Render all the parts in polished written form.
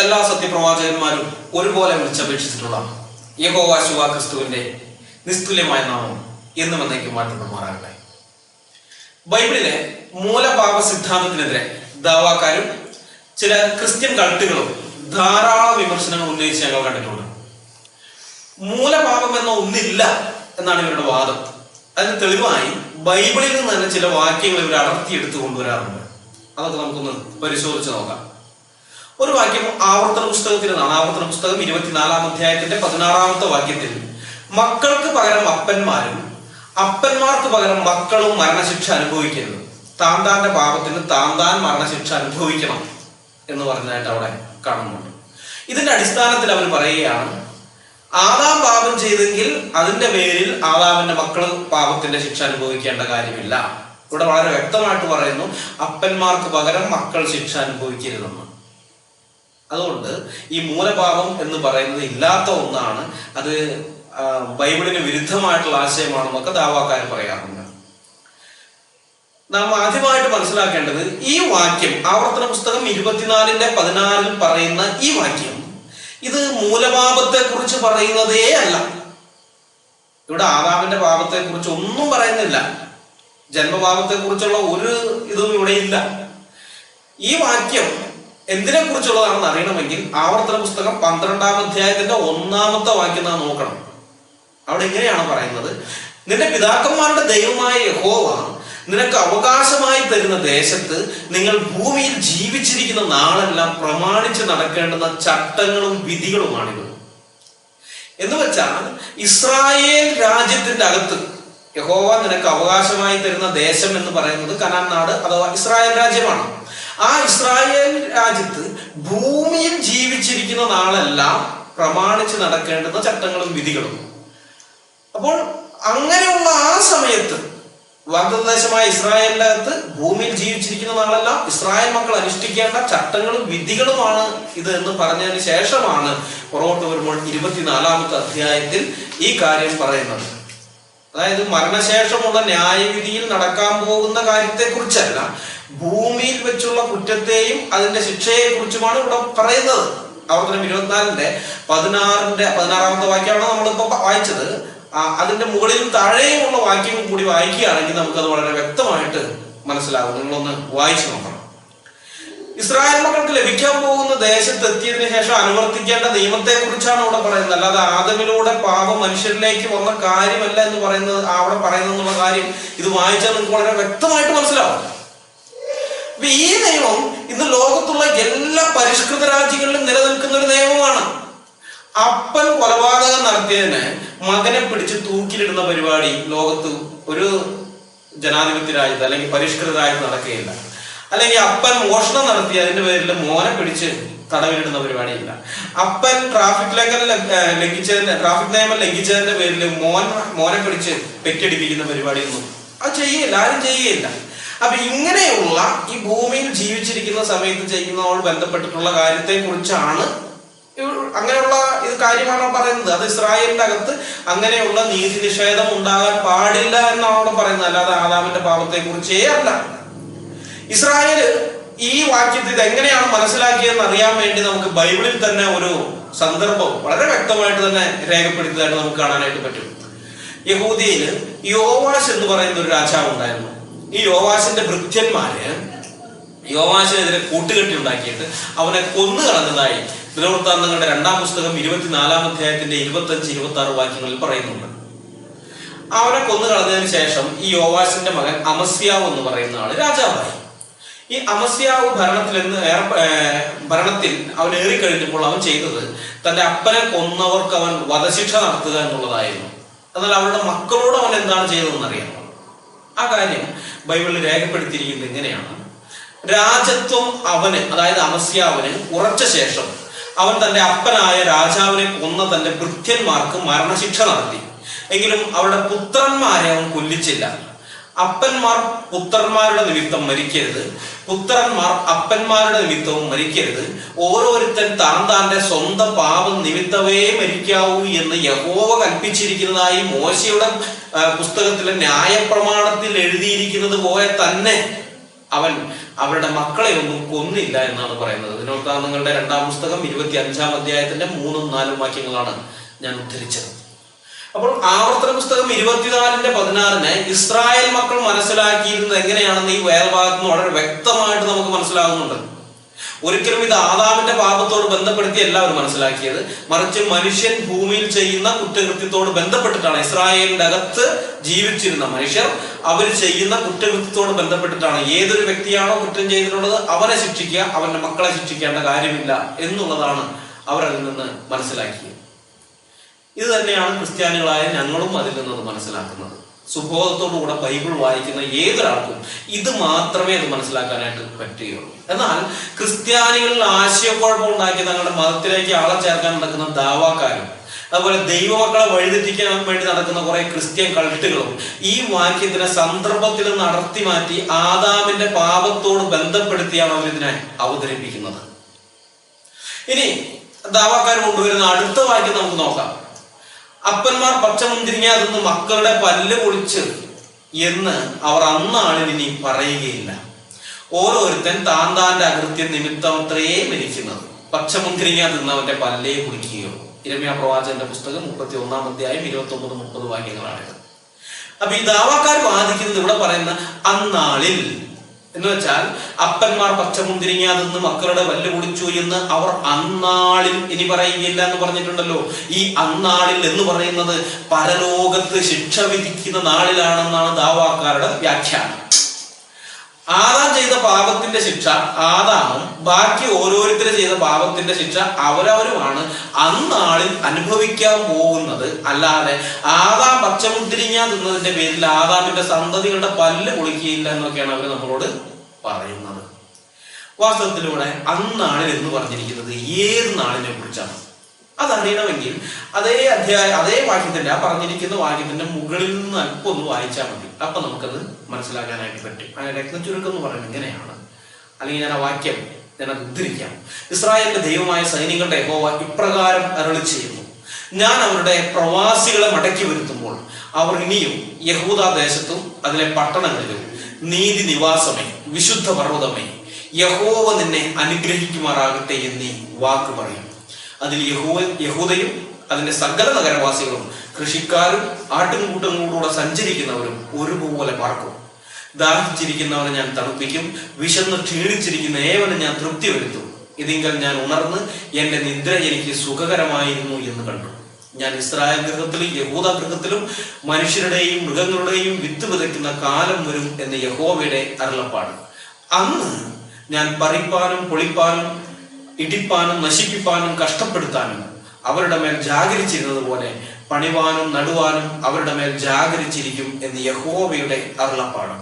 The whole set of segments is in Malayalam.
എല്ലാ സത്യപ്രവാചകന്മാരും ഒരുപോലെ വിളിച്ചപേക്ഷിച്ചിട്ടുള്ള യഹോവ ശിവ ക്രിസ്തുവിന്റെ നിസ്തുല്യമായ നാമം എന്നും എന്നേക്കും മാറ്റപ്പെടുമാറാകട്ടെ. ബൈബിളിലെ മൂലപാപ സിദ്ധാന്തത്തിനെതിരെ ദാവാക്കാരും ചില ക്രിസ്ത്യൻ കൾട്ടുകളും ധാരാളം വിമർശനങ്ങൾ ഉന്നയിച്ച് ഞങ്ങൾ കണ്ടിട്ടുണ്ട്. മൂലപാപം എന്ന ഒന്നില്ല എന്നാണ് ഇവരുടെ വാദം. അതിന് തെളിവായി ബൈബിളിൽ നിന്ന് തന്നെ ചില വാക്യങ്ങൾ ഇവർ അടർത്തിയെടുത്ത് കൊണ്ടുവരാറുണ്ട്. അതൊക്കെ നമുക്കൊന്ന് പരിശോധിച്ച് നോക്കാം. ഒരു വാക്യം ആവർത്തന പുസ്തകത്തിൽ നിന്നാണ്. ആവർത്തന പുസ്തകം 24-ാം അധ്യായത്തിന്റെ 16-ാമത്തെ വാക്യത്തിൽ മക്കൾക്ക് പകരം അപ്പന്മാരും അപ്പന്മാർക്ക് പകരം മക്കളും മരണശിക്ഷ അനുഭവിക്കരുത്, താന്താന്റെ പാപത്തിന് താന്താൻ മരണശിക്ഷ അനുഭവിക്കണം എന്ന് പറഞ്ഞതായിട്ട് അവിടെ കാണുന്നുണ്ട്. ഇതിന്റെ അടിസ്ഥാനത്തിൽ അവർ പറയുകയാണ്, ആദാം പാപം ചെയ്തെങ്കിൽ അതിന്റെ പേരിൽ ആദാമിന്റെ മക്കൾ പാപത്തിന്റെ ശിക്ഷ അനുഭവിക്കേണ്ട കാര്യമില്ല. ഇവിടെ വളരെ വ്യക്തമായിട്ട് പറയുന്നു, അപ്പന്മാർക്ക് പകരം മക്കൾ ശിക്ഷ അനുഭവിക്കരുതെന്ന്. അതുകൊണ്ട് ഈ മൂലപാപം എന്ന് പറയുന്നത് ഇല്ലാത്ത ഒന്നാണ്, അത് ബൈബിളിന് വിരുദ്ധമായിട്ടുള്ള ആശയമാണെന്നൊക്കെ ദാവാക്കാർ പറയാറുണ്ട്. നാം ആദ്യമായിട്ട് മനസ്സിലാക്കേണ്ടത് ഈ വാക്യം ആവർത്തന പുസ്തകം 24-ന്റെ-16 പറയുന്ന ഈ വാക്യം ഇത് മൂലപാപത്തെ കുറിച്ച് പറയുന്നതേ അല്ല. ഇവിടെ ആദാമിന്റെ പാപത്തെ കുറിച്ച് ഒന്നും പറയുന്നില്ല, ജന്മപാപത്തെ കുറിച്ചുള്ള ഒരു ഇതും ഇവിടെ ഇല്ല. ഈ വാക്യം എന്തിനെ കുറിച്ചുള്ളതാണെന്ന് അറിയണമെങ്കിൽ ആവർത്തന പുസ്തകം 12-ാം അധ്യായത്തിന്റെ 1-ാമത്തെ വാക്യം നാം നോക്കണം. അവിടെ ഇങ്ങനെയാണ് പറയുന്നത്, നിന്റെ പിതാക്കന്മാരുടെ ദൈവമായ യഹോവ നിനക്ക് അവകാശമായി തരുന്ന ദേശത്ത് നിങ്ങൾ ഭൂമിയിൽ ജീവിച്ചിരിക്കുന്ന നാളെല്ലാം പ്രമാണിച്ച് നടക്കേണ്ടുന്ന ചട്ടങ്ങളും വിധികളുമാണിത്. എന്ന് വെച്ചാൽ ഇസ്രായേൽ രാജ്യത്തിന്റെ അകത്ത് യഹോവ നിനക്ക് അവകാശമായി തരുന്ന ദേശം എന്ന് പറയുന്നത് കനാൻ നാട് അഥവാ ഇസ്രായേൽ രാജ്യമാണ്. ആ ഇസ്രായേൽ രാജ്യത്ത് ഭൂമിയിൽ ജീവിച്ചിരിക്കുന്ന നാളെല്ലാം പ്രമാണിച്ച് നടക്കേണ്ടുന്ന ചട്ടങ്ങളും വിധികളും. അപ്പോൾ അങ്ങനെയുള്ള ആ സമയത്ത് വാഗ്ദത്തദേശമായ ഇസ്രായേലിന്റെ അകത്ത് ഭൂമിയിൽ ജീവിച്ചിരിക്കുന്ന നാളെല്ലാം ഇസ്രായേൽ മക്കൾ അനുഷ്ഠിക്കേണ്ട ചട്ടങ്ങളും വിധികളുമാണ് ഇത് എന്ന് പറഞ്ഞതിന് ശേഷമാണ് പുറകോട്ട് വരുമ്പോൾ 24-ാമത്തെ അധ്യായത്തിൽ ഈ കാര്യം പറയുന്നത്. അതായത് മരണശേഷമുള്ള ന്യായവിധിയിൽ നടക്കാൻ പോകുന്ന കാര്യത്തെ കുറിച്ചല്ല, ഭൂമിയിൽ വെച്ചുള്ള കുറ്റത്തെയും അതിന്റെ ശിക്ഷയെ കുറിച്ചുമാണ് ഇവിടെ പറയുന്നത്. ആവർത്തനം 24-ന്റെ 16-ാമത്തെ വാക്യമാണ് നമ്മളിപ്പോ വായിച്ചത്. അതിന്റെ മുകളിലും താഴെയുമുള്ള വാക്യങ്ങൾ കൂടി വായിക്കുകയാണെങ്കിൽ നമുക്കത് വളരെ വ്യക്തമായിട്ട് മനസ്സിലാകും. നിങ്ങളൊന്ന് വായിച്ചു നോക്കണം. ഇസ്രായേൽ മക്കൾക്ക് ലഭിക്കാൻ പോകുന്ന ദേശത്ത് എത്തിയതിനു ശേഷം അനുവർത്തിക്കേണ്ട നിയമത്തെ കുറിച്ചാണ് ഇവിടെ പറയുന്നത്. അല്ലാതെ ആദമിലൂടെ പാപം മനുഷ്യരിലേക്ക് വന്ന കാര്യമല്ല എന്ന് പറയുന്നത് അവിടെ പറയുന്നുള്ള കാര്യം ഇത് വായിച്ചാൽ നിങ്ങൾക്ക് വളരെ വ്യക്തമായിട്ട് മനസ്സിലാവും. അപ്പൊ ഈ നിയമം ഇന്ന് ലോകത്തുള്ള എല്ലാ പരിഷ്കൃത രാജ്യങ്ങളിലും നിലനിൽക്കുന്ന ഒരു നിയമമാണ്. അപ്പൻ കൊലപാതകം നടത്തിയതിന് മകനെ പിടിച്ച് തൂക്കിലിടുന്ന പരിപാടി ലോകത്ത് ഒരു ജനാധിപത്യ രാജ്യത്ത് അല്ലെങ്കിൽ പരിഷ്കൃത രാജ്യത്ത് നടക്കുകയില്ല. അല്ലെങ്കിൽ അപ്പൻ മോഷണം നടത്തി അതിന്റെ പേരിൽ മോനെ പിടിച്ച് തടവിലിടുന്ന പരിപാടിയില്ല. അപ്പൻ ട്രാഫിക് നിയമം ലംഘിച്ചതിന്റെ പേരിൽ മോനെ പിടിച്ച് പെറ്റടിപ്പിക്കുന്ന പരിപാടിയൊന്നും അത് ചെയ്യില്ല, ആരും ചെയ്യുകയില്ല. അപ്പൊ ഇങ്ങനെയുള്ള ഈ ഭൂമിയിൽ ജീവിച്ചിരിക്കുന്ന സമയത്ത് ചെയ്യുന്നതോട് ബന്ധപ്പെട്ടിട്ടുള്ള കാര്യത്തെ കുറിച്ചാണ്, അങ്ങനെയുള്ള ഇത് കാര്യമാണ് പറയുന്നത്. അത് ഇസ്രായേലിന്റെ അകത്ത് അങ്ങനെയുള്ള നീതി നിഷേധം ഉണ്ടാകാൻ പാടില്ല എന്നാണ് അവിടെ പറയുന്നത്, അല്ലാതെ ആദാമിന്റെ പാപത്തെ കുറിച്ചേ അല്ല. ഇസ്രായേല് ഈ വാക്യത്തിൽ ഇത് എങ്ങനെയാണ് മനസ്സിലാക്കിയതെന്ന് അറിയാൻ വേണ്ടി നമുക്ക് ബൈബിളിൽ തന്നെ ഒരു സന്ദർഭം വളരെ വ്യക്തമായിട്ട് തന്നെ രേഖപ്പെടുത്തിയതായിട്ട് നമുക്ക് കാണാനായിട്ട് പറ്റും. യഹൂദിയയില് യോവാശ് എന്ന് പറയുന്ന ഒരു രാജാവ് ഉണ്ടായിരുന്നു. ഈ യോവാശിന്റെ ഭൃത്യന്മാര് യോവാശിനെതിരെ കൂട്ടുകെട്ടി ഉണ്ടാക്കിയിട്ട് അവനെ കൊന്നു കളഞ്ഞതായി ദിനവൃത്താന്തങ്ങളുടെ 2-ാം പുസ്തകം 24-ാം അധ്യായത്തിന്റെ 25-26 വാക്യങ്ങളിൽ പറയുന്നുണ്ട്. അവനെ കൊന്നു കളഞ്ഞതിന് ശേഷം ഈ യോവാശിന്റെ മകൻ അമസ്യാവ് എന്ന് പറയുന്ന ആള് രാജാവായി. ഈ അമസ്യാവ് ഭരണത്തിൽ അവൻ ഏറിക്കഴിഞ്ഞപ്പോൾ അവൻ ചെയ്തത് തന്റെ അപ്പനെ കൊന്നവർക്ക് അവൻ വധശിക്ഷ നടത്തുക എന്നുള്ളതായിരുന്നു. എന്നാൽ അവരുടെ മക്കളോട് അവൻ എന്താണ് ചെയ്തതെന്ന് അറിയാമോ? ആ കാര്യം ബൈബിളിൽ രേഖപ്പെടുത്തിയിരിക്കുന്നത് ഇങ്ങനെയാണ്. രാജത്വം അവന്, അതായത് അമസ്യാവിന് ഉറച്ച ശേഷം അവൻ തന്റെ അപ്പനായ രാജാവിനെ കൊന്ന തന്റെ ഭൃത്യന്മാർക്ക് മരണശിക്ഷ നടത്തി. എങ്കിലും അവരുടെ പുത്രന്മാരെ അവൻ കൊല്ലിച്ചില്ല. അപ്പന്മാർ പുത്രന്മാരുടെ നിമിത്തം മരിക്കരുത്, പുത്രന്മാർ അപ്പന്മാരുടെ നിമിത്തവും മരിക്കരുത്. ഓരോരുത്തൻ താന്റെ സ്വന്തം പാപം നിമിത്തമേ മരിക്കാവൂ എന്ന് യഹോവ കൽപ്പിച്ചിരിക്കുന്നതായി മോശയുടെ പുസ്തകത്തിലെ ന്യായപ്രമാണത്തിൽ എഴുതിയിരിക്കുന്നത് പോലെ തന്നെ അവൻ അവരുടെ മക്കളെ ഒന്നും കൊന്നില്ല എന്നാണ് പറയുന്നത്. ദിനവൃത്താന്തങ്ങളുടെ 2-ാം പുസ്തകം 25-ാം അധ്യായത്തിന്റെ 3-4 വാക്യങ്ങളാണ് ഞാൻ ഉദ്ധരിച്ചത്. അപ്പോൾ ആവർത്തന പുസ്തകം 24-16 ഇസ്രായേൽ മക്കൾ മനസ്സിലാക്കിയിരുന്നത് എങ്ങനെയാണെന്ന് ഈ വേദഭാഗത്ത് നിന്ന് വളരെ വ്യക്തമായിട്ട് നമുക്ക് മനസ്സിലാകുന്നുണ്ട്. ഒരിക്കലും ഇത് ആദാമിന്റെ പാപത്തോട് ബന്ധപ്പെടുത്തി എല്ലാവരും മനസ്സിലാക്കിയത്, മറിച്ച് മനുഷ്യൻ ഭൂമിയിൽ ചെയ്യുന്ന കുറ്റകൃത്യത്തോട് ബന്ധപ്പെട്ടിട്ടാണ്. ഇസ്രായേലിന്റെ അകത്ത് ജീവിച്ചിരുന്ന മനുഷ്യർ അവർ ചെയ്യുന്ന കുറ്റകൃത്യത്തോട് ബന്ധപ്പെട്ടിട്ടാണ്. ഏതൊരു വ്യക്തിയാണോ കുറ്റം ചെയ്തിട്ടുള്ളത് അവനെ ശിക്ഷിക്കുക, അവന്റെ മക്കളെ ശിക്ഷിക്കേണ്ട കാര്യമില്ല എന്നുള്ളതാണ് അവർ അതിൽ നിന്ന് മനസ്സിലാക്കിയത്. ഇത് തന്നെയാണ് ക്രിസ്ത്യാനികളായ ഞങ്ങളും അതിൽ നിന്ന് മനസ്സിലാക്കുന്നത്. സുബോധത്തോടുകൂടെ ബൈബിൾ വായിക്കുന്ന ഏതൊരാൾക്കും ഇത് മാത്രമേ അത് മനസ്സിലാക്കാനായിട്ട് പറ്റുകയുള്ളൂ. എന്നാൽ ക്രിസ്ത്യാനികളിൽ ആശയക്കുഴപ്പം ഉണ്ടാക്കി തങ്ങളുടെ മതത്തിലേക്ക് ആളെ ചേർക്കാൻ നടക്കുന്ന ദാവാക്കാരും അതുപോലെ ദൈവമക്കളെ വഴിതെറ്റിക്കാൻ വേണ്ടി നടക്കുന്ന കുറെ ക്രിസ്ത്യൻ കൾട്ടുകളും ഈ വാക്യത്തിനെ സന്ദർഭത്തിൽ നടത്തി മാറ്റി ആദാമിന്റെ പാപത്തോട് ബന്ധപ്പെടുത്തിയാണ് അവരിതിനെ അവതരിപ്പിക്കുന്നത്. ഇനി ദാവാക്കാർ കൊണ്ടുവരുന്ന അടുത്ത വാക്യം നമുക്ക് നോക്കാം. അപ്പന്മാർ പച്ചമുന്തിരിങ്ങ തിന്ന് മക്കളുടെ പല്ല് പൊളിച്ച് എന്ന് അവർ അന്നാളിൽ ഇനി പറയുകയില്ല. ഓരോരുത്തൻ താൻ താന്റെ അകൃത്യം നിമിത്തമത്രേ മരിക്കുന്നത്. പച്ചമുന്തിരിങ്ങ തിന്നവന്റെ പല്ലേ പൊളിക്കുകയുള്ളൂ. യിരെമ്യാ പ്രവാചകന്റെ പുസ്തകം 31-ാം അധ്യായം 29-30 വാക്യങ്ങളാണിത്. അപ്പൊ ഈ ദാവാക്കാർ വാദിക്കുന്നത് ഇവിടെ പറയുന്ന അന്നാളിൽ എന്ന് വെച്ചാൽ അപ്പന്മാർ പച്ചമുന്തിരിങ്ങ തിന്ന് മക്കളുടെ പല്ല് പൊളിച്ചു എന്ന് അവർ അന്നാളിൽ ഇനി പറയുകയില്ല എന്ന് പറഞ്ഞിട്ടുണ്ടല്ലോ. ഈ അന്നാളിൽ എന്ന് പറയുന്നത് പരലോകത്ത് ശിക്ഷ വിധിക്കുന്ന നാളിലാണെന്നാണ് ദാവാക്കാരുടെ വ്യാഖ്യാനം. ആദാം ചെയ്ത പാപത്തിന്റെ ശിക്ഷ ആദാമും ബാക്കി ഓരോരുത്തരും ചെയ്ത പാപത്തിന്റെ ശിക്ഷ അവരവരുമാണ് അന്നാളിൽ അനുഭവിക്കാൻ പോകുന്നത്. അല്ലാതെ ആദാം പച്ചമുന്തിരിങ്ങ തിന്നതിന്റെ പേരിൽ ആദാമിന്റെ സന്തതികളുടെ പല്ല് പൊളിക്കുകയില്ല എന്നൊക്കെയാണ് അവർ നമ്മളോട് പറയുന്നത്. വാസ്തവത്തിലൂടെ അന്നാളിൽ എന്ന് പറഞ്ഞിരിക്കുന്നത് ഏത് നാളിനെ കുറിച്ചാണ് അതറിയണമെങ്കിൽ അതേ വാക്യത്തിന്റെ ആ പറഞ്ഞിരിക്കുന്ന വാക്യത്തിന്റെ മുകളിൽ നിന്ന് അല്പം ഒന്ന് വായിച്ചാൽ മതി. അപ്പൊ നമുക്കത് മനസ്സിലാക്കാനായിട്ട് പറ്റും. അങ്ങനെ രത്നച്ചുരുക്കം എന്ന് പറയുന്നത് ഇങ്ങനെയാണ്, അല്ലെങ്കിൽ ഞാൻ ആ വാക്യം ഞാനത് ഉദ്ധരിക്കാം. ഇസ്രായേലിന്റെ ദൈവമായ സൈന്യങ്ങളുടെ യഹോവ ഇപ്രകാരം അരുളി ചെയ്യുന്നു, ഞാൻ അവരുടെ പ്രവാസികളെ മടക്കി വരുത്തുമ്പോൾ അവർ ഇനിയും യഹൂദ ദേശത്തും അതിലെ പട്ടണങ്ങളിലും നീതി നിവാസമേ, വിശുദ്ധ പർവ്വതമേ, യഹോവ നിന്നെ അനുഗ്രഹിക്കുമാറാകട്ടെ എന്നീ വാക്ക് പറയും. അതിൽ യഹൂദയും അതിന്റെ സകല നഗരവാസികളും കൃഷിക്കാരും ആട്ടിൻകൂട്ടങ്ങളോടുകൂടെ സഞ്ചരിക്കുന്നവരും ഒരുപോലെ പാർക്കും. ദാഹിച്ചിരിക്കുന്നവനെ ഞാൻ തണുപ്പിക്കും, വിശന്ന് ക്ഷീണിച്ചിരിക്കുന്ന ഏവനെ ഞാൻ തൃപ്തി വരുത്തും. ഇതിങ്കൽ ഞാൻ ഉണർന്ന് എന്റെ നിദ്ര എനിക്ക് സുഖകരമായിരുന്നു എന്ന് കണ്ടു. ഞാൻ ഇസ്രായേൽ ഗൃഹത്തിലും യഹൂദ ഗൃഹത്തിലും മനുഷ്യരുടെയും മൃഗങ്ങളുടെയും വിത്ത് വിതയ്ക്കുന്ന കാലം വരും എന്ന് യഹോവയുടെ അരുളപ്പാട്. അന്ന് ഞാൻ പറിപ്പാനും പൊളിപ്പാനും ഇടിപ്പാനും നശിപ്പിപ്പാനും കഷ്ടപ്പെടുത്താനും അവരുടെ മേൽ ജാഗരിച്ചിരുന്നത് പോലെ പണിവാനും നടുവാനും അവരുടെ മേൽ ജാഗരിച്ചിരിക്കും എന്ന് യഹോവയുടെ അരുളപ്പാട്.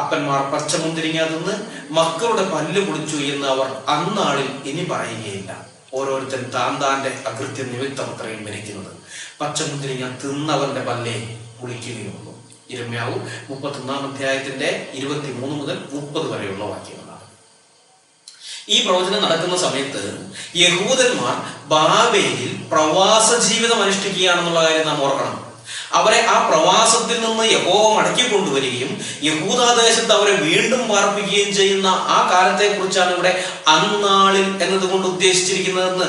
അപ്പന്മാർ പച്ചമുന്തിരിങ്ങ തിന്ന് മക്കളുടെ പല്ല് പൊളിച്ചു എന്ന് അവർ അന്നാളിൽ ഇനി പറയുകയില്ല. ഓരോരുത്തൻ താൻ താന്റെ അകൃത്യം നിമിത്തം അത്രയും മരിക്കുന്നത്. പച്ചമുന്തിരിങ്ങ തിന്നവന്റെ പല്ലേ പൊളിക്കുകയുള്ളൂ. യിരെമ്യാവ് 31-ാം അധ്യായത്തിന്റെ 23 മുതൽ 30 വരെയുള്ള വാക്യങ്ങളാണ്. ഈ പ്രവചനം നടക്കുന്ന സമയത്ത് യഹൂദന്മാർ ബാബേലിൽ പ്രവാസ ജീവിതം അനുഷ്ഠിക്കുകയാണെന്നുള്ള കാര്യം നാം ഓർക്കണം. അവരെ ആ പ്രവാസത്തിൽ നിന്ന് യഹോവ മടക്കിക്കൊണ്ടുവരികയും യഹൂദാദേശത്ത് അവരെ വീണ്ടും പാർപ്പിക്കുകയും ചെയ്യുന്ന ആ കാലത്തെ കുറിച്ചാണ് ഇവിടെ അന്നാളിൽ എന്നതുകൊണ്ട് ഉദ്ദേശിച്ചിരിക്കുന്നതെന്ന്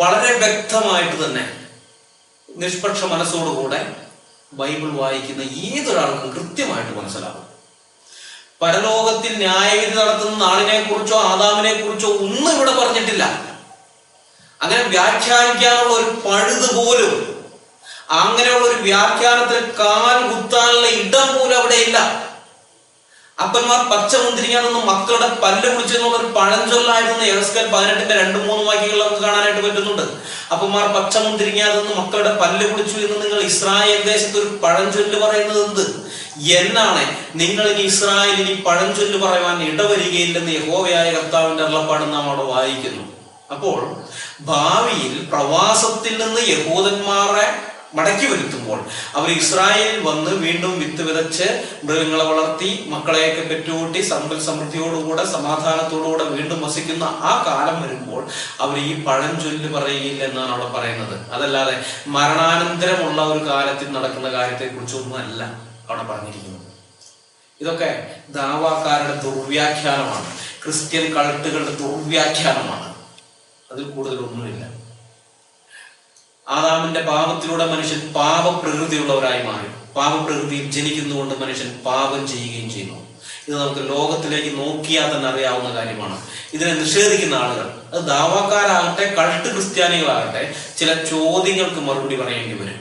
വളരെ വ്യക്തമായിട്ട് തന്നെ നിഷ്പക്ഷ മനസ്സോടുകൂടെ ബൈബിൾ വായിക്കുന്ന ഏതൊരാൾക്കും കൃത്യമായിട്ട് മനസ്സിലാകും. പരലോകത്തിൽ ന്യായവിധി നടത്തുന്ന നാളിനെ കുറിച്ചോ ആദാമിനെ കുറിച്ചോ ഒന്നും ഇവിടെ പറഞ്ഞിട്ടില്ല. അങ്ങനെ വ്യാഖ്യാനിക്കാനുള്ള ഒരു പഴുത് പോലും, അങ്ങനെയുള്ള ഒരു വ്യാഖ്യാനത്തിൽ കാൽ കുത്താനുള്ള ഇടം പോലും അവിടെ ഇല്ല. അപ്പന്മാർ പച്ചമുന്തിരിങ്ങ നിന്ന് മക്കളുടെ പല്ല് പൊളിച്ചു എന്നുള്ള ഒരു പഴഞ്ചൊല്ലായിരുന്നു യെഹെസ്കേൽ 18-ന്റെ 2-3 വാക്യങ്ങൾ നമുക്ക് കാണാനായിട്ട് പറ്റുന്നുണ്ട്. അപ്പന്മാർ പച്ചമുന്തിരിങ്ങ നിന്ന് മക്കളുടെ പല്ല് പൊളിച്ചു എന്ന് നിങ്ങൾ ഇസ്രായേൽ ദേശത്ത് ഒരു പഴഞ്ചൊല്ല് പറയുന്നത് എന്ത് എന്നാണ്? നിങ്ങൾ ഇനി ഇസ്രായേലിന് പഴഞ്ചൊല്ല് പറയുവാൻ ഇടവരികയില്ലെന്ന് യഹോവയായ കർത്താവിന്റെ അരുളപ്പാട് നാം അവിടെ വായിക്കുന്നു. അപ്പോൾ ഭാവിയിൽ പ്രവാസത്തിൽ നിന്ന് യഹൂദന്മാരെ മടക്കി വരുത്തുമ്പോൾ അവർ ഇസ്രായേലിൽ വന്ന് വീണ്ടും വിത്ത് വിതച്ച് മൃഗങ്ങളെ വളർത്തി മക്കളെയൊക്കെ പെറ്റുകൂട്ടി സമ്പൽ സമൃദ്ധിയോടുകൂടെ സമാധാനത്തോടുകൂടെ വീണ്ടും വസിക്കുന്ന ആ കാലം വരുമ്പോൾ അവർ ഈ പഴഞ്ചൊല്ല് പറയുകയില്ല എന്നാണ് അവിടെ പറയുന്നത്. അതല്ലാതെ മരണാനന്തരമുള്ള ഒരു കാലത്തിൽ നടക്കുന്ന കാര്യത്തെ കുറിച്ചൊന്നും അല്ല അവിടെ പറഞ്ഞിരിക്കുന്നത്. ഇതൊക്കെ ദാവാക്കാരുടെ ദുർവ്യാഖ്യാനമാണ്, ക്രിസ്ത്യൻ കൾട്ടുകളുടെ ദുർവ്യാഖ്യാനമാണ്. അതിൽ കൂടുതലൊന്നുമില്ല. ആദാമിന്റെ പാപത്തിലൂടെ മനുഷ്യൻ പാപപ്രകൃതിയുള്ളവരായി മാറി. പാപപ്രകൃതിയിൽ ജനിക്കുന്നതുകൊണ്ട് മനുഷ്യൻ പാപം ചെയ്യുകയും ചെയ്യുന്നു. ഇത് നമുക്ക് ലോകത്തിലേക്ക് നോക്കിയാൽ തന്നെ അറിയാവുന്ന കാര്യമാണ്. ഇതിനെ നിഷേധിക്കുന്ന ആളുകൾ, അത് ദാവാക്കാരാകട്ടെ കൾട്ട് ക്രിസ്ത്യാനികളാകട്ടെ, ചില ചോദ്യങ്ങൾക്ക് മറുപടി പറയേണ്ടി വരും.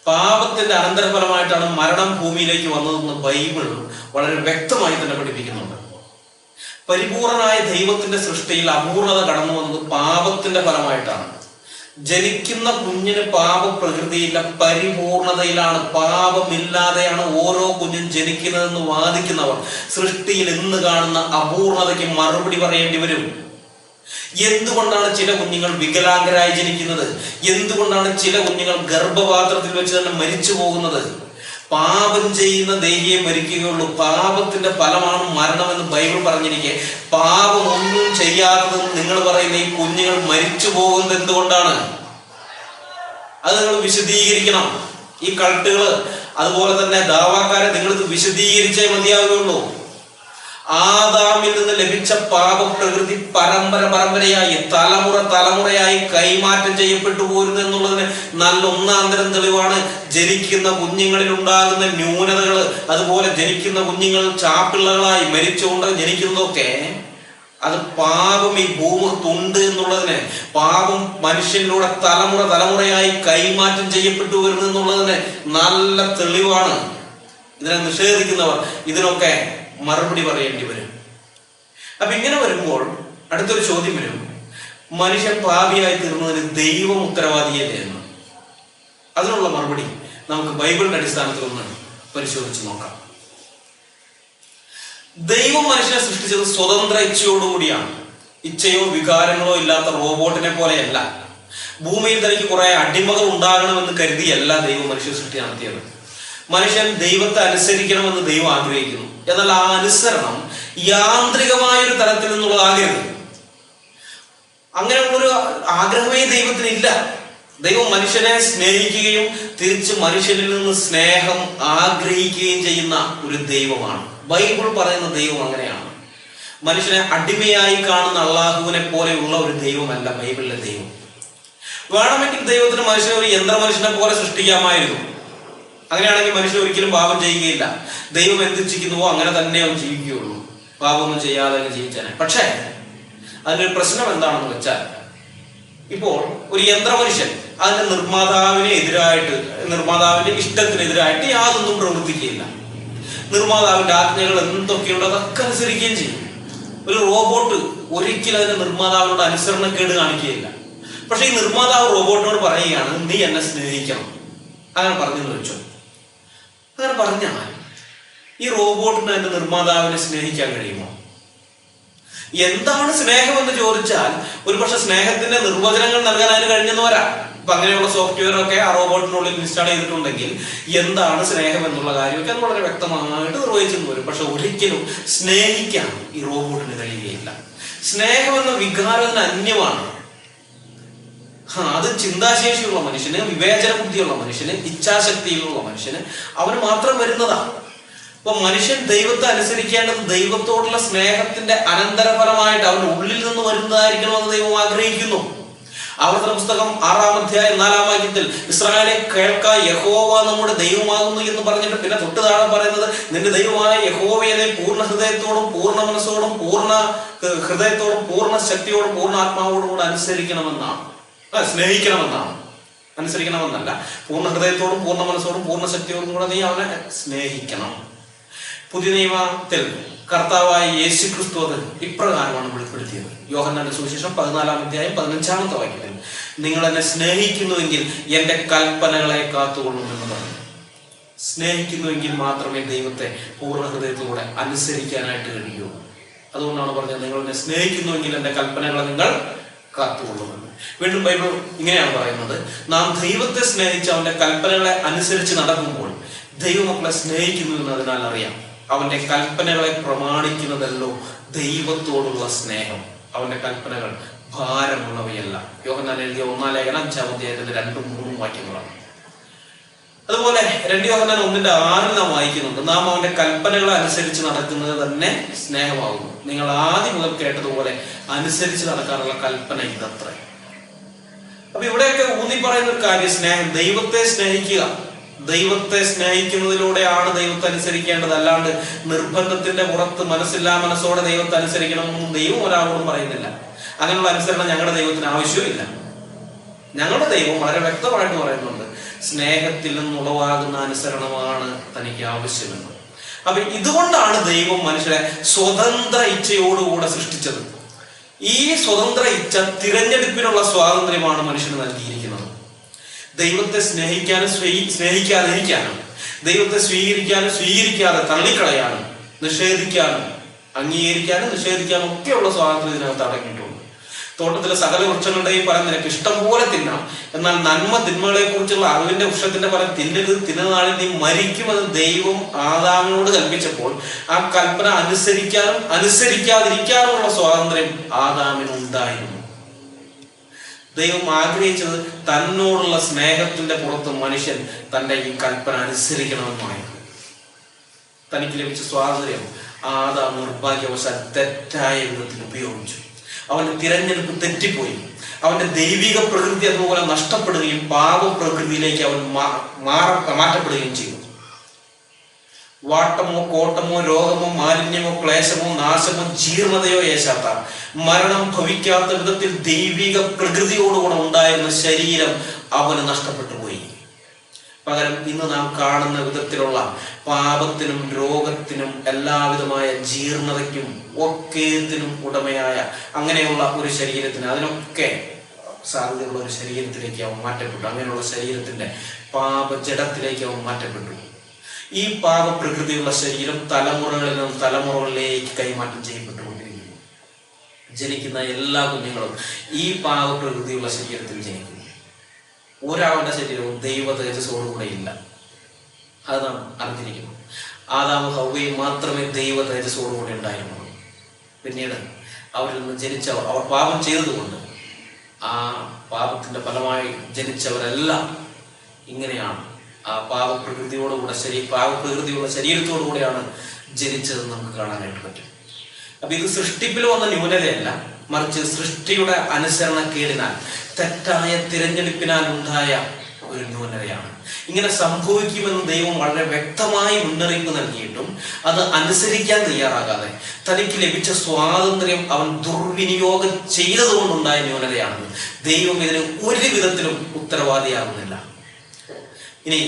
പാപത്തിന്റെ അനന്തരഫലമായിട്ടാണ് മരണം ഭൂമിയിലേക്ക് വന്നതെന്ന് ബൈബിൾ വളരെ വ്യക്തമായി തന്നെ പഠിപ്പിക്കുന്നുണ്ട്. പരിപൂർണനായ ദൈവത്തിന്റെ സൃഷ്ടിയിൽ അപൂർണത കടന്നു വന്നത് പാപത്തിന്റെ ഫലമായിട്ടാണ്. ജനിക്കുന്ന കുഞ്ഞിന് പാപപ്രകൃതിയില്ല, പരിപൂർണതയിലാണ്. പാപമില്ലാതെയാണ് ഓരോ കുഞ്ഞും ജനിക്കുന്നതെന്ന് വാദിക്കുന്നവർ സൃഷ്ടിയിൽ ഇന്ന് കാണുന്ന അപൂർണതയ്ക്ക് മറുപടി പറയേണ്ടി വരും. എന്തുകൊണ്ടാണ് ചില കുഞ്ഞുങ്ങൾ വികലാംഗരായി ജനിക്കുന്നത്? എന്തുകൊണ്ടാണ് ചില കുഞ്ഞുങ്ങൾ ഗർഭപാത്രത്തിൽ വെച്ച് തന്നെ മരിച്ചു പോകുന്നത്? പാപം ചെയ്യുന്ന ദേഹിയെ മരിക്കുകയുള്ളൂ. പാപത്തിന്റെ ഫലമാണ് മരണമെന്ന് ബൈബിൾ പറഞ്ഞിരിക്കെ പാപം ഒന്നും ചെയ്യാത്തത് നിങ്ങൾ പറയുന്ന ഈ കുഞ്ഞുങ്ങൾ മരിച്ചു പോകുന്നത് എന്തുകൊണ്ടാണ്? അത് നിങ്ങൾ വിശദീകരിക്കണം. ഈ കൾട്ടുകള് അതുപോലെ തന്നെ ദാവാക്കാരെ നിങ്ങളിത് വിശദീകരിച്ചേ മതിയാവുകയുള്ളൂ. ആദാമിൽ നിന്ന് ലഭിച്ച പാപപ്രകൃതി പരമ്പരയായി തലമുറയായി കൈമാറ്റം ചെയ്യപ്പെട്ടു പോരുന്നു എന്നുള്ളതിന് നല്ല ഒന്നാന്തരം തെളിവാണ് ജനിക്കുന്ന കുഞ്ഞുങ്ങളിൽ ഉണ്ടാകുന്ന ന്യൂനതകൾ. അതുപോലെ ജനിക്കുന്ന കുഞ്ഞുങ്ങൾ ചാപ്പിള്ളകളായി മരിച്ചുകൊണ്ട് ജനിക്കുന്നതൊക്കെ അത് പാപം ഈ ഭൂമുഖത്തുണ്ട് എന്നുള്ളതിന്, പാപം മനുഷ്യനിലൂടെ തലമുറയായി കൈമാറ്റം ചെയ്യപ്പെട്ടു വരുന്നു എന്നുള്ളതിന് നല്ല തെളിവാണ്. ഇതിനെ നിഷേധിക്കുന്നവർ ഇതിനൊക്കെ മറുപടി പറയേണ്ടി വരും. അപ്പൊ ഇങ്ങനെ വരുമ്പോൾ അടുത്തൊരു ചോദ്യം വരും, മനുഷ്യൻ പാപിയായി തീർന്നതിന് ദൈവം ഉത്തരവാദിയല്ലേ എന്ന്. അതിനുള്ള മറുപടി നമുക്ക് ബൈബിളിന്റെ അടിസ്ഥാനത്തിൽ ഒന്ന് പരിശോധിച്ച് നോക്കാം. ദൈവം മനുഷ്യനെ സൃഷ്ടിച്ചത് സ്വതന്ത്ര ഇച്ഛയോടുകൂടിയാണ്. ഇച്ഛയോ വികാരങ്ങളോ ഇല്ലാത്ത റോബോട്ടിനെ പോലെയല്ല. ഭൂമിയിൽ തനിക്ക് കുറെ അടിമകൾ ഉണ്ടാകണമെന്ന് കരുതിയല്ല ദൈവം മനുഷ്യ സൃഷ്ടി നടത്തിയത്. മനുഷ്യൻ ദൈവത്തെ അനുസരിക്കണമെന്ന് ദൈവം ആഗ്രഹിക്കുന്നു. എന്നാൽ ആ അനുസരണം യാന്ത്രികമായൊരു തലത്തിൽ നിന്നുള്ളതാകരുത്. അങ്ങനെയുള്ളൊരു ആഗ്രഹമേ ദൈവത്തിനില്ല. ദൈവം മനുഷ്യനെ സ്നേഹിക്കുകയും തിരിച്ച് മനുഷ്യനിൽ നിന്ന് സ്നേഹം ആഗ്രഹിക്കുകയും ചെയ്യുന്ന ഒരു ദൈവമാണ്. ബൈബിൾ പറയുന്ന ദൈവം അങ്ങനെയാണ്. മനുഷ്യനെ അടിമയായി കാണുന്ന അള്ളാഹുവിനെ പോലെയുള്ള ഒരു ദൈവമല്ല ബൈബിളിലെ ദൈവം. വേണമെങ്കിൽ ദൈവത്തിന് മനുഷ്യനെ ഒരു യന്ത്രമനുഷ്യനെ പോലെ സൃഷ്ടിക്കാമായിരുന്നു. അങ്ങനെയാണെങ്കിൽ മനുഷ്യൻ ഒരിക്കലും പാപം ചെയ്യുകയില്ല. ദൈവം എന്തിച്ചിരിക്കുന്നുവോ അങ്ങനെ തന്നെ അവൻ ജീവിക്കുകയുള്ളൂ. പാപമൊന്നും ചെയ്യാതെ ജീവിച്ചാനെ. പക്ഷേ അതിനൊരു പ്രശ്നം എന്താണെന്ന് വെച്ചാൽ, ഇപ്പോൾ ഒരു യന്ത്രമനുഷ്യൻ അതിന്റെ നിർമ്മാതാവിന്റെ ഇഷ്ടത്തിനെതിരായിട്ട് യാതൊന്നും പ്രവർത്തിക്കുകയില്ല. നിർമ്മാതാവിന്റെ ആജ്ഞകൾ എന്തൊക്കെയുണ്ടോ അതൊക്കെ അനുസരിക്കുകയും ചെയ്യും. ഒരു റോബോട്ട് ഒരിക്കലും അതിന്റെ നിർമ്മാതാവിനോട് അനുസരണക്കേട് കാണിക്കുകയില്ല. പക്ഷെ ഈ നിർമ്മാതാവ് റോബോട്ടിനോട് പറയുകയാണ്, നീ എന്നെ സ്നേഹിക്കണം. അങ്ങനെ പറഞ്ഞെന്ന് വെച്ചോ. അങ്ങനെ പറഞ്ഞാൽ ഈ റോബോട്ടിന് അതിന്റെ നിർമ്മാതാവിനെ സ്നേഹിക്കാൻ കഴിയുമോ? എന്താണ് സ്നേഹമെന്ന് ചോദിച്ചാൽ ഒരുപക്ഷെ സ്നേഹത്തിന്റെ നിർവചനങ്ങൾ നൽകാൻ അതിന് കഴിഞ്ഞെന്ന് വരാം. ഇപ്പൊ അങ്ങനെയുള്ള സോഫ്റ്റ്വെയർ ഒക്കെ ആ റോബോട്ടിനുള്ളിൽ ഇൻസ്റ്റാൾ ചെയ്തിട്ടുണ്ടെങ്കിൽ എന്താണ് സ്നേഹം എന്നുള്ള കാര്യമൊക്കെ അത് വളരെ വ്യക്തമായിട്ട് നിർവഹിച്ചെന്ന് വരും. പക്ഷെ ഒരിക്കലും സ്നേഹിക്കാൻ ഈ റോബോട്ടിന് കഴിയുകയില്ല. സ്നേഹം എന്ന വികാരത്തിന് അന്യമാണ്. അത് ചിന്താശേഷിയുള്ള മനുഷ്യന്, വിവേചന ബുദ്ധിയുള്ള മനുഷ്യന്, ഇച്ഛാശക്തിയിലുള്ള മനുഷ്യന് അവന് മാത്രം വരുന്നതാണ്. അപ്പൊ മനുഷ്യൻ ദൈവത്തെ അനുസരിക്കേണ്ടത് ദൈവത്തോടുള്ള സ്നേഹത്തിന്റെ അനന്തരഫലമായിട്ട് അവന്റെ ഉള്ളിൽ നിന്ന് വരുന്നതായിരിക്കണമെന്ന് ദൈവം ആഗ്രഹിക്കുന്നു. ആവർത്തന പുസ്തകം 6-ാം അധ്യായം 4-ാം വാക്യത്തിൽ ഇസ്രായേലെ കേൾക്ക, യഹോവ നമ്മുടെ ദൈവമാകുന്നു എന്ന് പറഞ്ഞിട്ട് പിന്നെ തൊട്ട് താഴെ പറയുന്നത്, നിന്റെ ദൈവമായ യഹോവയെ പൂർണ്ണ ഹൃദയത്തോടും പൂർണ്ണ മനസ്സോടും പൂർണ്ണ ഹൃദയത്തോടും പൂർണ്ണ ശക്തിയോടും പൂർണ്ണ ആത്മാവോടും കൂടെ അനുസരിക്കണമെന്നാണ്, സ്നേഹിക്കണമെന്നാണ്. അനുസരിക്കണമെന്നല്ല, പൂർണ്ണ ഹൃദയത്തോടും പൂർണ്ണ മനസ്സോടും പൂർണ്ണ ശക്തിയോടും കൂടെ നീ അവനെ സ്നേഹിക്കണം. പുതിയ നിയമത്തിൽ കർത്താവായ യേശു ക്രിസ്തു അത് ഇപ്രകാരമാണ് വെളിപ്പെടുത്തിയത്. യോഹന്നാന്റെ സുവിശേഷം 14-ാം അധ്യായം 15-ാമത്തെ വാക്യത്തിൽ, നിങ്ങൾ എന്നെ സ്നേഹിക്കുന്നുവെങ്കിൽ എന്റെ കൽപ്പനകളെ കാത്തുകൊള്ളുമെന്ന് പറഞ്ഞു. സ്നേഹിക്കുന്നുവെങ്കിൽ മാത്രമേ ദൈവത്തെ പൂർണ്ണ ഹൃദയത്തിലൂടെ അനുസരിക്കാനായിട്ട് കഴിയൂ. അതുകൊണ്ടാണ് പറഞ്ഞത്, നിങ്ങൾ എന്നെ സ്നേഹിക്കുന്നുവെങ്കിൽ എന്റെ കൽപ്പനകളെ നിങ്ങൾ കാത്തുകൊള്ളുമെന്ന്. വീണ്ടും ബൈബിൾ ഇങ്ങനെയാണ് പറയുന്നത്, നാം ദൈവത്തെ സ്നേഹിച്ച് അവന്റെ കൽപ്പനകളെ അനുസരിച്ച് നടക്കുമ്പോൾ ദൈവമക്കളെ സ്നേഹിക്കുന്നു എന്ന് അതിനാൽ അറിയാം. അവന്റെ കൽപ്പനകളെ പ്രമാണിക്കുന്നതല്ലോ ദൈവത്തോടുള്ള സ്നേഹം. അവന്റെ കൽപ്പനകൾ ഭാരമുള്ളവയല്ല. യോഹന്നാൻ എഴുതിയ 1-ാം ലേഖനം 5-ാം അധ്യായത്തിന്റെ 2-3 വാക്യങ്ങളാണ്. അതുപോലെ 2 യോഹന്നാൻ 1:6 നാം വായിക്കുന്നുണ്ട്, നാം അവന്റെ കൽപ്പനകളെ അനുസരിച്ച് നടക്കുന്നത് തന്നെ സ്നേഹമാകുന്നു. നിങ്ങൾ ആദ്യം മുതൽ കേട്ടതുപോലെ അനുസരിച്ച് നടക്കാനുള്ള കൽപ്പന ഇതത്ര. അപ്പൊ ഇവിടെയൊക്കെ ഊന്നി പറയുന്ന ഒരു കാര്യം സ്നേഹം, ദൈവത്തെ സ്നേഹിക്കുക. ദൈവത്തെ സ്നേഹിക്കുന്നതിലൂടെയാണ് ദൈവത്തെ അനുസരിക്കേണ്ടത്. അല്ലാണ്ട് നിർബന്ധത്തിന്റെ പുറത്ത് മനസ്സില്ലാ മനസ്സോടെ ദൈവത്തെ അനുസരിക്കണമെന്നും ദൈവം ഒരാളോടും പറയുന്നില്ല. അങ്ങനെയുള്ള അനുസരണം ഞങ്ങളുടെ ദൈവത്തിന് ആവശ്യമില്ല. ഞങ്ങളുടെ ദൈവം വളരെ വ്യക്തമായിട്ട് പറയുന്നുണ്ട്, സ്നേഹത്തിൽ നിന്നുളവാകുന്ന അനുസരണമാണ് തനിക്ക് ആവശ്യമെന്ന്. അപ്പൊ ഇതുകൊണ്ടാണ് ദൈവം മനുഷ്യരെ സ്വതന്ത്ര ഇച്ഛയോടുകൂടെ സൃഷ്ടിച്ചത്. ഈ സ്വതന്ത്ര ഇച്ഛ തിരഞ്ഞെടുപ്പിനുള്ള സ്വാതന്ത്ര്യമാണ് മനുഷ്യന് നൽകിയിരിക്കുന്നത്. ദൈവത്തെ സ്നേഹിക്കാനും സ്നേഹിക്കാതിരിക്കാനും, ദൈവത്തെ സ്വീകരിക്കാനും സ്വീകരിക്കാതെ തള്ളിക്കളയാനും, നിഷേധിക്കാനും അംഗീകരിക്കാനും നിഷേധിക്കാനും ഒക്കെയുള്ള സ്വാതന്ത്ര്യം ഇതിനകത്ത് അടങ്ങിയിട്ടുണ്ട്. തോട്ടത്തിലെ സകല വൃക്ഷങ്ങളുടെയും ഫലം നിനക്ക് ഇഷ്ടം പോലെ തിന്നാം, എന്നാൽ നന്മ തിന്മകളെ കുറിച്ചുള്ള അറിവിന്റെ വൃക്ഷത്തിന്റെ ഫലം തിന്നരുത്, തിന്നുനാളിൽ നീ മരിക്കുമെന്ന് ദൈവം ആദാമിനോട് കൽപ്പിച്ചപ്പോൾ ആ കൽപ്പന അനുസരിക്കാനും അനുസരിക്കാതിരിക്കാനുമുള്ള സ്വാതന്ത്ര്യം ആദാമിന് ഉണ്ടായിരുന്നു. ദൈവം ആഗ്രഹിച്ചത് തന്നോടുള്ള സ്നേഹത്തിന്റെ പുറത്ത് മനുഷ്യൻ തന്റെ ഈ കൽപ്പന അനുസരിക്കണമെന്നായിരുന്നു. തനിക്ക് ലഭിച്ച സ്വാതന്ത്ര്യം ആദാം നിർഭാഗ്യവശാൽ തെറ്റായ വിധത്തിൽ ഉപയോഗിച്ചു. അവന്റെ തിരഞ്ഞെടുപ്പ് തെറ്റിപ്പോയി. അവന്റെ ദൈവിക പ്രകൃതി അതുപോലെ നഷ്ടപ്പെടുകയും പാപപ്രകൃതിയിലേക്ക് അവൻ മാറ്റപ്പെടുകയും ചെയ്തു. വാട്ടമോ കോട്ടമോ രോഗമോ മാലിന്യമോ ക്ലേശമോ നാശമോ ജീർണതയോ ഏശാത്ത, മരണം ഭവിക്കാത്ത വിധത്തിൽ ദൈവിക പ്രകൃതിയോടുകൂടെ ഉണ്ടായിരുന്ന ശരീരം അവന് നഷ്ടപ്പെട്ടു പോയി. പകരം ഇന്ന് നാം കാണുന്ന വിധത്തിലുള്ള പാപത്തിനും രോഗത്തിനും എല്ലാവിധമായ ജീർണതയ്ക്കും ഒക്കേത്തിനും ഉടമയായ അങ്ങനെയുള്ള ഒരു ശരീരത്തിന്, അതിനൊക്കെ സാധ്യതയുള്ള ഒരു ശരീരത്തിലേക്ക് അവൻ മാറ്റപ്പെട്ടു. അങ്ങനെയുള്ള ശരീരത്തിന്റെ പാപജഡത്തിലേക്ക് അവൻ മാറ്റപ്പെട്ടു. ഈ പാപപ്രകൃതിയുള്ള ശരീരം തലമുറകളിൽ നിന്നും തലമുറകളിലേക്ക് കൈമാറ്റം ചെയ്യപ്പെട്ടുകൊണ്ടിരിക്കുന്നു. ജനിക്കുന്ന എല്ലാ കുഞ്ഞുങ്ങളും ഈ പാപപ്രകൃതിയുള്ള ശരീരത്തിൽ ജനിക്കുന്നു. ഒരാളുടെ ശരീരവും ദൈവ തേജസ്സോടുകൂടെ ഇല്ല. അത് നാം അറിഞ്ഞിരിക്കുന്നു. ആദാമും ഹവ്വയും മാത്രമേ ദൈവ തേജസ്സോടുകൂടെ ഉണ്ടായിരുന്നുള്ളൂ. പിന്നീട് അവരിൽ നിന്ന് ജനിച്ചവർ, അവർ പാപം ചെയ്തതുകൊണ്ട് ആ പാപത്തിന്റെ ഫലമായി ജനിച്ചവരെല്ലാം ഇങ്ങനെയാണ്. ആ പാപപ്രകൃതിയോടുകൂടെ പാപപ്രകൃതിയുള്ള ശരീരത്തോടുകൂടെയാണ് ജനിച്ചതെന്ന് നമുക്ക് കാണാനായിട്ട് പറ്റും. അപ്പൊ ഇത് സൃഷ്ടിപ്പിൽ വന്ന ന്യൂനതയല്ല, മറിച്ച് സൃഷ്ടിയുടെ അനുസരണക്കേടിനാൽ, തെറ്റായ തിരഞ്ഞെടുപ്പിനാൽ ഉണ്ടായ ഒരു ന്യൂനതയാണ്. ഇങ്ങനെ സംഭവിക്കുമെന്ന് ദൈവം വളരെ വ്യക്തമായി മുന്നറിയിപ്പ് നൽകിയിട്ടും അത് അനുസരിക്കാൻ തയ്യാറാകാതെ തനിക്ക് ലഭിച്ച സ്വാതന്ത്ര്യം അവൻ ദുർവിനിയോഗം ചെയ്തതുകൊണ്ടുണ്ടായ ന്യൂനതയാണെന്ന് ദൈവം ഇതിന് ഒരു വിധത്തിലും ഉത്തരവാദിയാകുന്നില്ല. ഇനി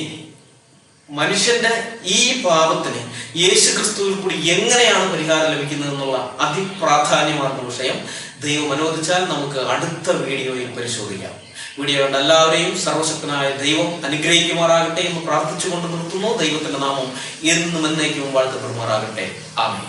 മനുഷ്യന്റെ ഈ പാപത്തിന് യേശുക്രിസ്തുവിൽ കൂടി എങ്ങനെയാണ് പരിഹാരം ലഭിക്കുന്നത് എന്നുള്ള അതിപ്രാധാന്യമാർന്ന വിഷയം ദൈവം അനുവദിച്ചാൽ നമുക്ക് അടുത്ത വീഡിയോയിൽ പരിശോധിക്കാം. വീഡിയോ കണ്ട എല്ലാവരെയും സർവശക്തനായ ദൈവം അനുഗ്രഹിക്കുമാറാകട്ടെ എന്ന് പ്രാർത്ഥിച്ചുകൊണ്ട് നിർത്തുന്നു. ദൈവത്തിന്റെ നാമം എന്നും എന്നേക്കും വാഴ്ത്തപ്പെടുമാറാകട്ടെ. ആമേൻ.